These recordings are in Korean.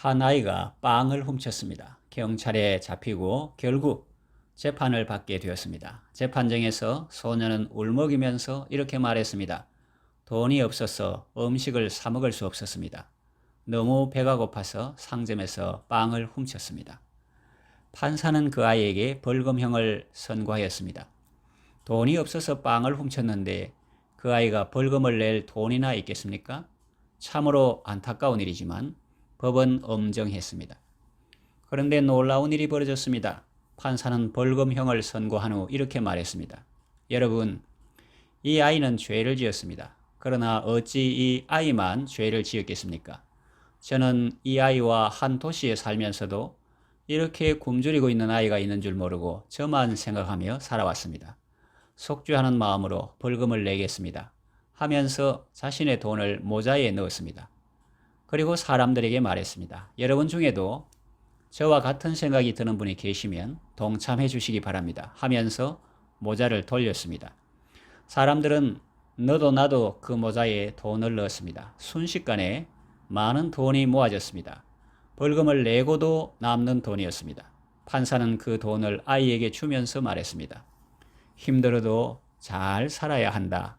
한 아이가 빵을 훔쳤습니다. 경찰에 잡히고 결국 재판을 받게 되었습니다. 재판정에서 소년은 울먹이면서 이렇게 말했습니다. 돈이 없어서 음식을 사 먹을 수 없었습니다. 너무 배가 고파서 상점에서 빵을 훔쳤습니다. 판사는 그 아이에게 벌금형을 선고하였습니다. 돈이 없어서 빵을 훔쳤는데 그 아이가 벌금을 낼 돈이나 있겠습니까? 참으로 안타까운 일이지만 법은 엄정했습니다. 그런데 놀라운 일이 벌어졌습니다. 판사는 벌금형을 선고한 후 이렇게 말했습니다. 여러분, 이 아이는 죄를 지었습니다. 그러나 어찌 이 아이만 죄를 지었겠습니까? 저는 이 아이와 한 도시에 살면서도 이렇게 굶주리고 있는 아이가 있는 줄 모르고 저만 생각하며 살아왔습니다. 속죄하는 마음으로 벌금을 내겠습니다. 하면서 자신의 돈을 모자에 넣었습니다. 그리고 사람들에게 말했습니다. 여러분 중에도 저와 같은 생각이 드는 분이 계시면 동참해 주시기 바랍니다. 하면서 모자를 돌렸습니다. 사람들은 너도 나도 그 모자에 돈을 넣었습니다. 순식간에 많은 돈이 모아졌습니다. 벌금을 내고도 남는 돈이었습니다. 판사는 그 돈을 아이에게 주면서 말했습니다. 힘들어도 잘 살아야 한다.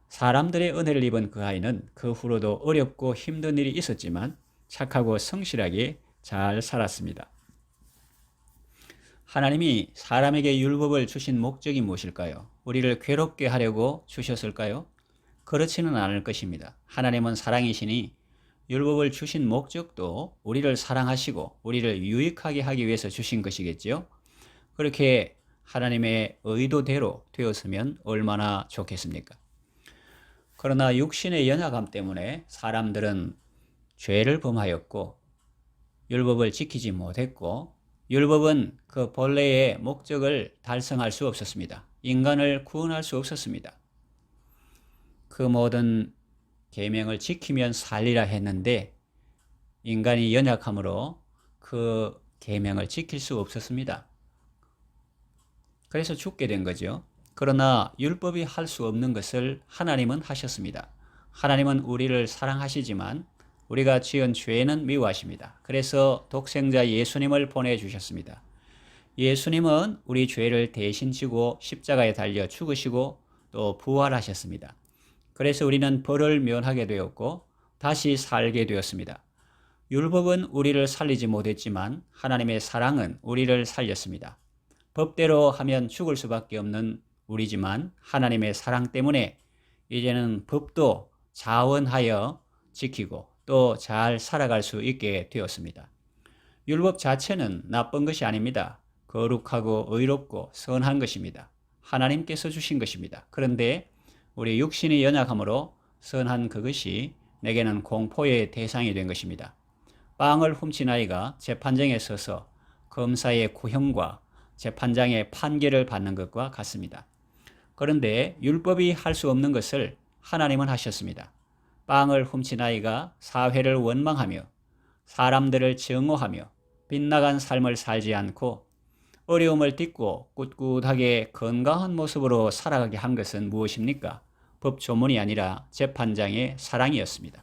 사람들의 은혜를 입은 그 아이는 그 후로도 어렵고 힘든 일이 있었지만 착하고 성실하게 잘 살았습니다. 하나님이 사람에게 율법을 주신 목적이 무엇일까요? 우리를 괴롭게 하려고 주셨을까요? 그렇지는 않을 것입니다. 하나님은 사랑이시니 율법을 주신 목적도 우리를 사랑하시고 우리를 유익하게 하기 위해서 주신 것이겠죠. 그렇게 하나님의 의도대로 되었으면 얼마나 좋겠습니까? 그러나 육신의 연약함 때문에 사람들은 죄를 범하였고 율법을 지키지 못했고 율법은 그 본래의 목적을 달성할 수 없었습니다. 인간을 구원할 수 없었습니다. 그 모든 계명을 지키면 살리라 했는데 인간이 연약함으로 그 계명을 지킬 수 없었습니다. 그래서 죽게 된 거죠. 그러나 율법이 할 수 없는 것을 하나님은 하셨습니다. 하나님은 우리를 사랑하시지만 우리가 지은 죄는 미워하십니다. 그래서 독생자 예수님을 보내주셨습니다. 예수님은 우리 죄를 대신 지고 십자가에 달려 죽으시고 또 부활하셨습니다. 그래서 우리는 벌을 면하게 되었고 다시 살게 되었습니다. 율법은 우리를 살리지 못했지만 하나님의 사랑은 우리를 살렸습니다. 법대로 하면 죽을 수밖에 없는 우리지만 하나님의 사랑 때문에 이제는 법도 자원하여 지키고 또 잘 살아갈 수 있게 되었습니다. 율법 자체는 나쁜 것이 아닙니다. 거룩하고 의롭고 선한 것입니다. 하나님께서 주신 것입니다. 그런데 우리 육신의 연약함으로 선한 그것이 내게는 공포의 대상이 된 것입니다. 빵을 훔친 아이가 재판정에 서서 검사의 구형과 재판장의 판결을 받는 것과 같습니다. 그런데 율법이 할 수 없는 것을 하나님은 하셨습니다. 빵을 훔친 아이가 사회를 원망하며 사람들을 증오하며 빗나간 삶을 살지 않고 어려움을 딛고 꿋꿋하게 건강한 모습으로 살아가게 한 것은 무엇입니까? 법 조문이 아니라 재판장의 사랑이었습니다.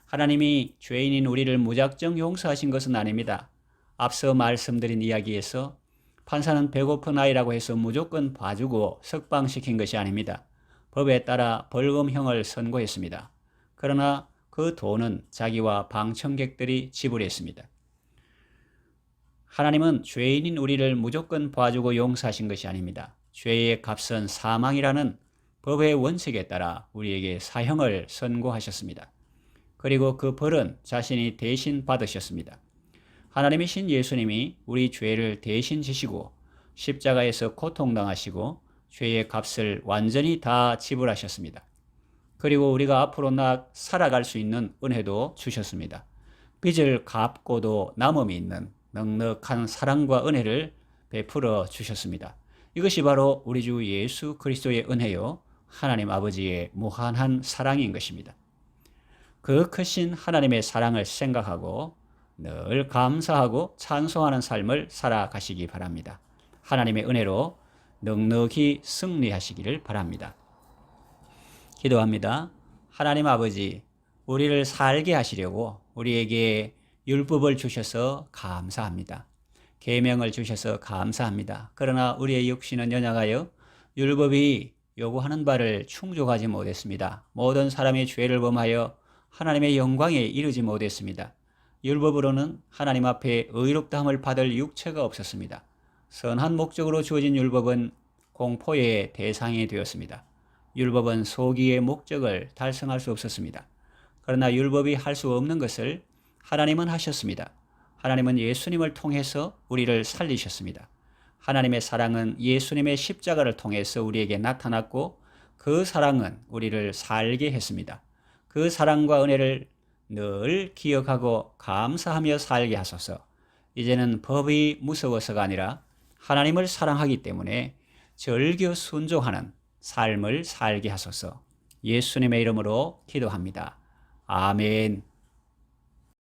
하나님이 죄인인 우리를 무작정 용서하신 것은 아닙니다. 앞서 말씀드린 이야기에서 판사는 배고픈 아이라고 해서 무조건 봐주고 석방시킨 것이 아닙니다. 법에 따라 벌금형을 선고했습니다. 그러나 그 돈은 자기와 방청객들이 지불했습니다. 하나님은 죄인인 우리를 무조건 봐주고 용서하신 것이 아닙니다. 죄의 값은 사망이라는 법의 원칙에 따라 우리에게 사형을 선고하셨습니다. 그리고 그 벌은 자신이 대신 받으셨습니다. 하나님이신 예수님이 우리 죄를 대신 지시고 십자가에서 고통당하시고 죄의 값을 완전히 다 지불하셨습니다. 그리고 우리가 앞으로 살아갈 수 있는 은혜도 주셨습니다. 빚을 갚고도 남음이 있는 넉넉한 사랑과 은혜를 베풀어 주셨습니다. 이것이 바로 우리 주 예수 그리스도의 은혜요 하나님 아버지의 무한한 사랑인 것입니다. 그 크신 하나님의 사랑을 생각하고 늘 감사하고 찬송하는 삶을 살아가시기 바랍니다. 하나님의 은혜로 넉넉히 승리하시기를 바랍니다. 기도합니다. 하나님 아버지, 우리를 살게 하시려고 우리에게 율법을 주셔서 감사합니다. 계명을 주셔서 감사합니다. 그러나 우리의 육신은 연약하여 율법이 요구하는 바를 충족하지 못했습니다. 모든 사람이 죄를 범하여 하나님의 영광에 이르지 못했습니다. 율법으로는 하나님 앞에 의롭다함을 받을 육체가 없었습니다. 선한 목적으로 주어진 율법은 공포의 대상이 되었습니다. 율법은 소기의 목적을 달성할 수 없었습니다. 그러나 율법이 할 수 없는 것을 하나님은 하셨습니다. 하나님은 예수님을 통해서 우리를 살리셨습니다. 하나님의 사랑은 예수님의 십자가를 통해서 우리에게 나타났고 그 사랑은 우리를 살게 했습니다. 그 사랑과 은혜를 늘 기억하고 감사하며 살게 하소서. 이제는 법이 무서워서가 아니라 하나님을 사랑하기 때문에 절겨 순종하는 삶을 살게 하소서. 예수님의 이름으로 기도합니다. 아멘.